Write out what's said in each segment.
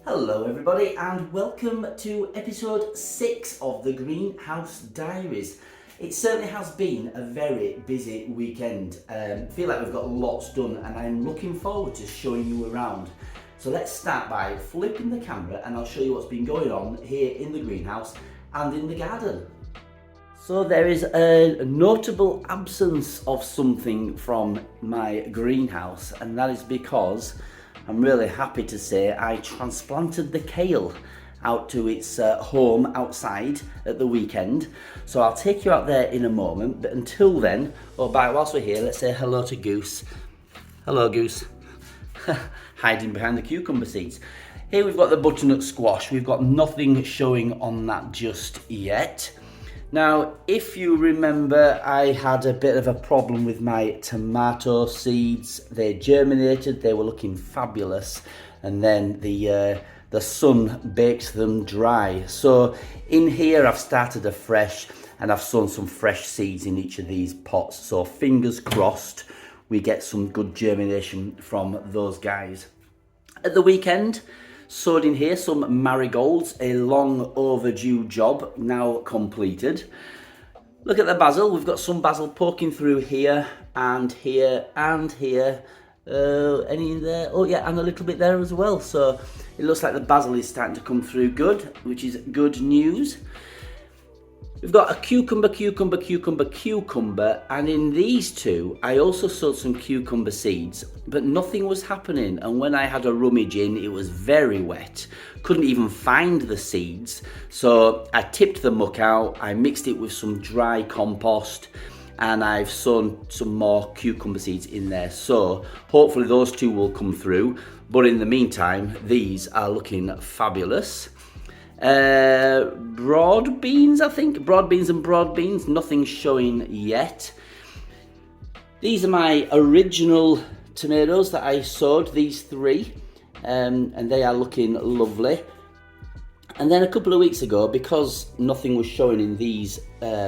Hello everybody and welcome to episode 6 of the Greenhouse Diaries. It certainly has been a very busy weekend. I feel like we've got lots done and I'm looking forward to showing you around. So let's start by flipping the camera and I'll show you what's been going on here in the greenhouse and in the garden. So there is a notable absence of something from my greenhouse, and that is because I'm really happy to say I transplanted the kale out to its home outside at the weekend. So I'll take you out there in a moment, but until then, whilst we're here, let's say hello to Goose. Hello Goose. Hiding behind the cucumber seeds. Here we've got the butternut squash. We've got nothing showing on that just yet. Now, if you remember, I had a bit of a problem with my tomato seeds. They germinated, they were looking fabulous, and then the sun baked them dry. So in here I've started afresh and I've sown some fresh seeds in each of these pots. So fingers crossed we get some good germination from those guys. At the weekend, sowed in here some marigolds, a long overdue job now completed. Look at the basil, we've got some basil poking through here and here and here. Any in there? Oh yeah, and a little bit there as well. So it looks like the basil is starting to come through good, which is good news. We've got a cucumber, and in these two, I also sowed some cucumber seeds, but nothing was happening. And when I had a rummage in, it was very wet. Couldn't even find the seeds. So I tipped the muck out, I mixed it with some dry compost, and I've sown some more cucumber seeds in there. So hopefully those two will come through. But in the meantime, these are looking fabulous. Broad beans, I think. Broad beans, nothing showing yet. These are my original tomatoes that I sowed, these three, and they are looking lovely. And then a couple of weeks ago, because nothing was showing in these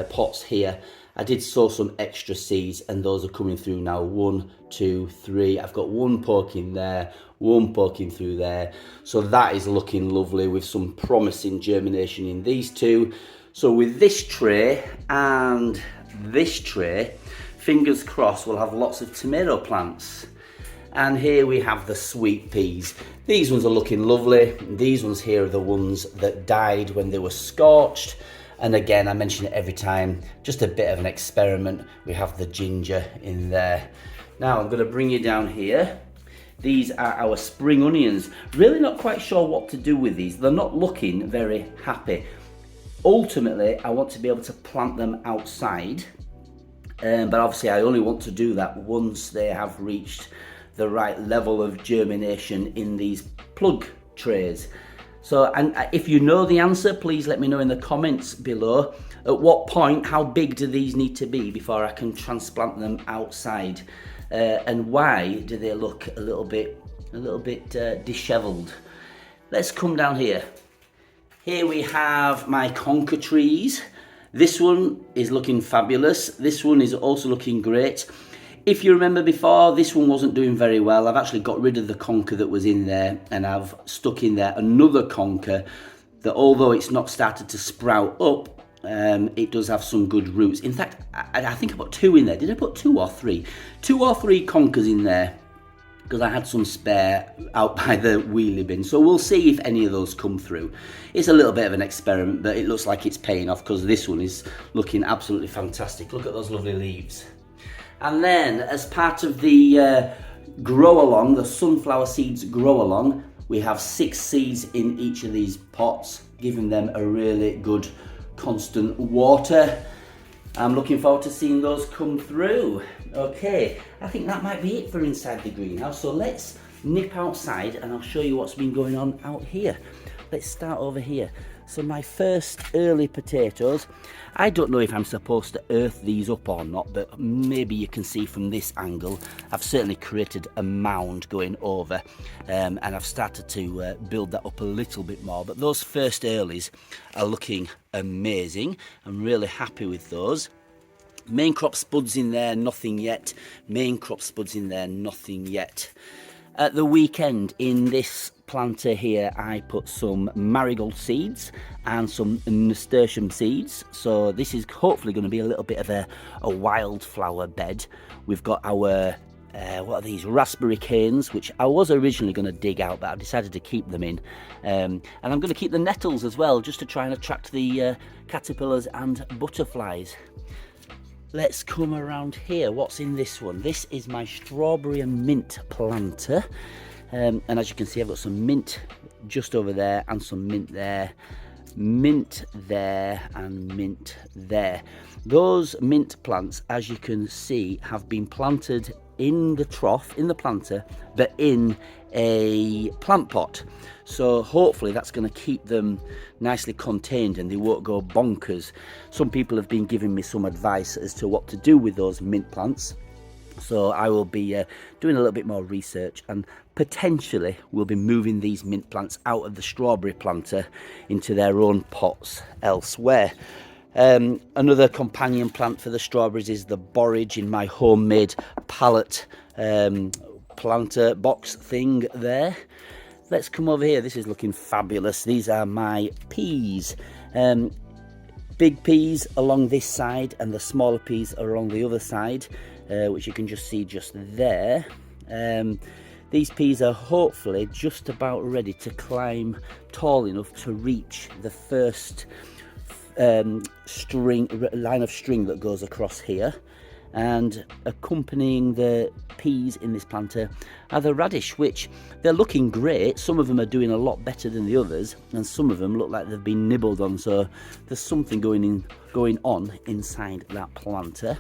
pots here, I did sow some extra seeds and those are coming through now. 1, 2, 3. I've got one poking there, one poking through there. So that is looking lovely with some promising germination in these two. So with this tray and this tray, fingers crossed we'll have lots of tomato plants. And here we have the sweet peas. These ones are looking lovely. These ones here are the ones that died when they were scorched. And again, I mention it every time, just a bit of an experiment. We have the ginger in there. Now I'm gonna bring you down here. These are our spring onions. Really not quite sure what to do with these. They're not looking very happy. Ultimately, I want to be able to plant them outside. But obviously I only want to do that once they have reached the right level of germination in these plug trays. So, and if you know the answer, please let me know in the comments below. At what point, how big do these need to be before I can transplant them outside? And why do they look a little bit dishevelled? Let's come down here. Here we have my conker trees. This one is looking fabulous. This one is also looking great. If you remember before, this one wasn't doing very well. I've actually got rid of the conker that was in there and I've stuck in there another conker that, although it's not started to sprout up, it does have some good roots. In fact, I think I put 2 in there. Did I put 2 or 3? 2 or 3 conkers in there because I had some spare out by the wheelie bin. So we'll see if any of those come through. It's a little bit of an experiment, but it looks like it's paying off because this one is looking absolutely fantastic. Look at those lovely leaves. And then, as part of the grow along, the sunflower seeds grow along, we have 6 seeds in each of these pots, giving them a really good constant water. I'm looking forward to seeing those come through. Okay, I think that might be it for inside the greenhouse. So let's nip outside and I'll show you what's been going on out here. Let's start over here. So my first early potatoes, I don't know if I'm supposed to earth these up or not, but maybe you can see from this angle, I've certainly created a mound going over and I've started to build that up a little bit more. But those first earlies are looking amazing. I'm really happy with those. Main crop spuds in there, nothing yet. Main crop spuds in there, nothing yet. At the weekend in this planter here I put some marigold seeds and some nasturtium seeds, so this is hopefully going to be a little bit of a wildflower bed. We've got our what are these, raspberry canes, which I was originally going to dig out, but I've decided to keep them in, and I'm going to keep the nettles as well, just to try and attract the caterpillars and butterflies. Let's come around here. What's in this one? This is my strawberry and mint planter, and as you can see, I've got some mint just over there and some mint there, mint there and mint there. Those mint plants, as you can see, have been planted in the trough, in the planter, but in a plant pot. So hopefully that's going to keep them nicely contained and they won't go bonkers. Some people have been giving me some advice as to what to do with those mint plants. So I will be doing a little bit more research, and potentially we'll be moving these mint plants out of the strawberry planter into their own pots elsewhere. Another companion plant for the strawberries is the borage in my homemade pallet planter box thing there. Let's come over here. This is looking fabulous. These are my peas. Big peas along this side and the smaller peas are along the other side, which you can just see just there. These peas are hopefully just about ready to climb tall enough to reach the first line of string that goes across here, and accompanying the peas in this planter are the radish, which they're looking great. Some of them are doing a lot better than the others, and some of them look like they've been nibbled on, so there's something going on inside that planter.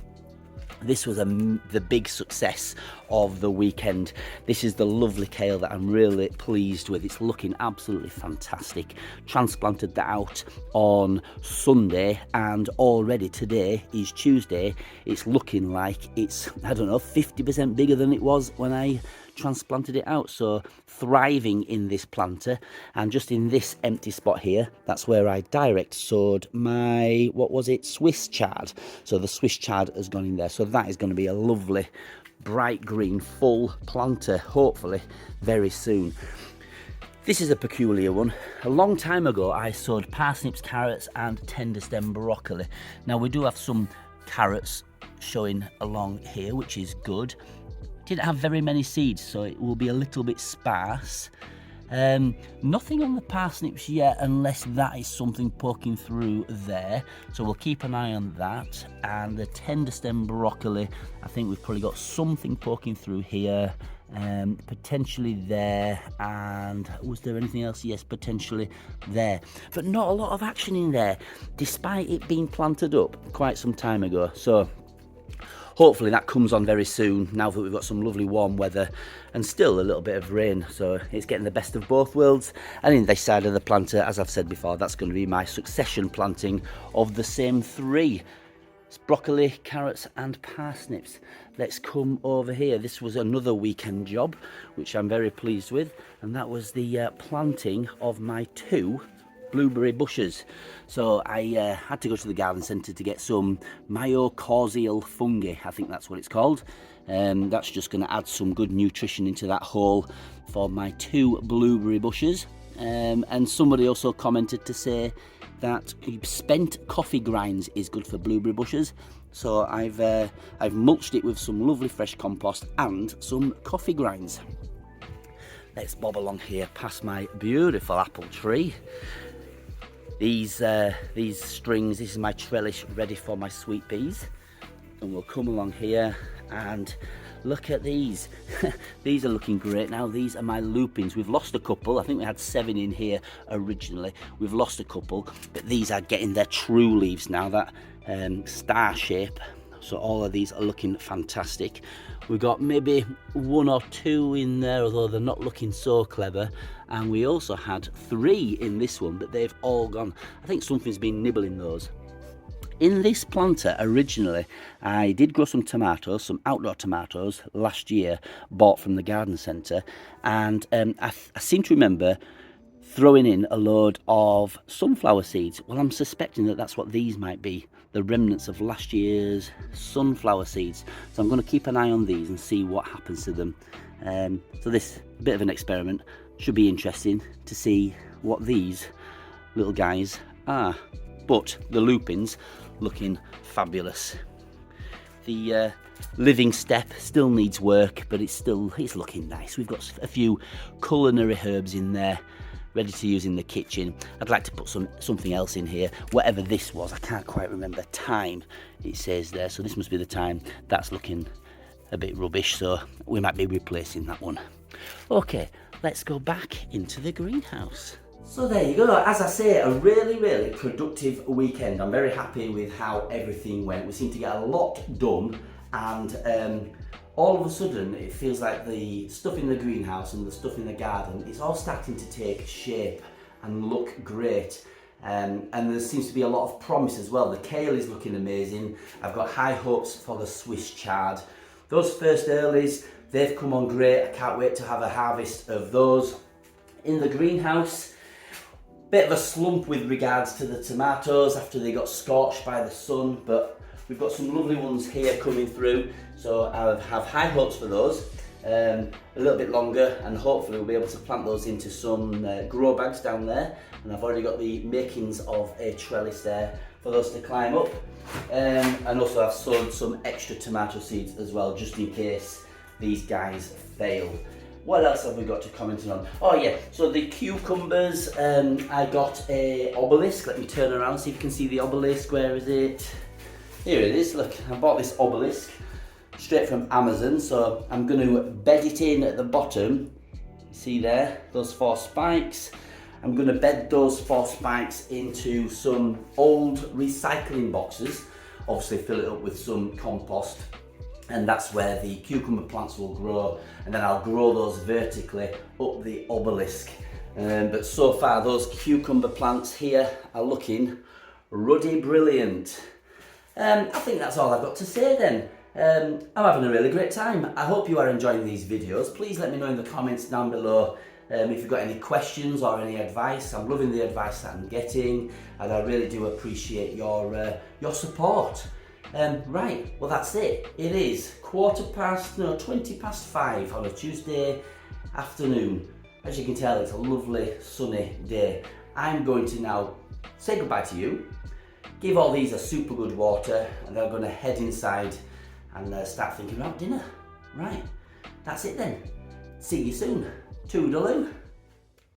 This was the big success of the weekend. This is the lovely kale that I'm really pleased with. It's looking absolutely fantastic. Transplanted that out on Sunday, and already today is Tuesday. It's looking like it's, I don't know, 50% bigger than it was when I transplanted it out. So thriving in this planter, and just in this empty spot here, that's where I direct sowed my, what was it, Swiss chard. So the Swiss chard has gone in there, so that is going to be a lovely bright green full planter, hopefully very soon. This is a peculiar one. A long time ago I sowed parsnips, carrots and tender stem broccoli. Now we do have some carrots showing along here, which is good. Didn't have very many seeds, so it will be a little bit sparse. Nothing on the parsnips yet, unless that is something poking through there, so we'll keep an eye on that. And the tender stem broccoli, I think we've probably got something poking through here, potentially there, and was there anything else? Yes, potentially there, but not a lot of action in there, despite it being planted up quite some time ago. So hopefully that comes on very soon, now that we've got some lovely warm weather and still a little bit of rain, so it's getting the best of both worlds. And in this side of the planter, as I've said before, that's going to be my succession planting of the same three. It's broccoli, carrots and parsnips. Let's come over here. This was another weekend job, which I'm very pleased with, and that was the planting of my 2 blueberry bushes. So I had to go to the garden centre to get some mycorrhizal fungi, I think that's what it's called. That's just going to add some good nutrition into that hole for my 2 blueberry bushes. And somebody also commented to say that spent coffee grinds is good for blueberry bushes. So I've mulched it with some lovely fresh compost and some coffee grinds. Let's bob along here past my beautiful apple tree. These strings, this is my trellis ready for my sweet peas, and we'll come along here and look at these. These are looking great now. These are my lupins. We've lost a couple. I think we had 7 in here originally. We've lost a couple, but these are getting their true leaves now, that star shape. So all of these are looking fantastic. We've got maybe 1 or 2 in there, although they're not looking so clever. And we also had 3 in this one, but they've all gone. I think something's been nibbling those. In this planter, originally, I did grow some tomatoes, some outdoor tomatoes, last year, bought from the garden centre. And I seem to remember throwing in a load of sunflower seeds. Well, I'm suspecting that that's what these might be, the remnants of last year's sunflower seeds. So I'm going to keep an eye on these and see what happens to them. So this, a bit of an experiment. Should be interesting to see what these little guys are. But the lupins looking fabulous. The living step still needs work, but it's looking nice. We've got a few culinary herbs in there, ready to use in the kitchen. I'd like to put something else in here, whatever this was. I can't quite remember. Thyme, it says there, so this must be the thyme. That's looking a bit rubbish, so we might be replacing that one. Okay, let's go back into the greenhouse. So there you go. As I say, a really productive weekend. I'm very happy with how everything went. We seem to get a lot done, and all of a sudden it feels like the stuff in the greenhouse and the stuff in the garden is all starting to take shape and look great. And there seems to be a lot of promise as well. The kale is looking amazing. I've got high hopes for the Swiss chard. Those first earlies, they've come on great. I can't wait to have a harvest of those. In the greenhouse, bit of a slump with regards to the tomatoes after they got scorched by the sun, but we've got some lovely ones here coming through, so I have high hopes for those. A little bit longer, and hopefully we'll be able to plant those into some grow bags down there, and I've already got the makings of a trellis there for those to climb up. And also I've sowed some extra tomato seeds as well, just in case these guys fail. What else have we got to comment on? Oh yeah, so the cucumbers, I got a obelisk. Let me turn around so you can see the obelisk. Where is it? Here it is. Look, I bought this obelisk straight from Amazon, so I'm going to bed it in at the bottom. See there, those 4 spikes. I'm going to bed those 4 spikes into some old recycling boxes. Obviously fill it up with some compost, and that's where the cucumber plants will grow, and then I'll grow those vertically up the obelisk. But so far those cucumber plants here are looking ruddy brilliant. I think that's all I've got to say then. I'm having a really great time. I hope you are enjoying these videos. Please let me know in the comments down below if you've got any questions or any advice. I'm loving the advice that I'm getting, and I really do appreciate your support. Right, well that's it. It is 20 past 5 on a Tuesday afternoon. As you can tell, it's a lovely sunny day. I'm going to now say goodbye to you, give all these a super good water, and then I'm going to head inside and start thinking about dinner. Right, that's it then. See you soon. Toodaloo.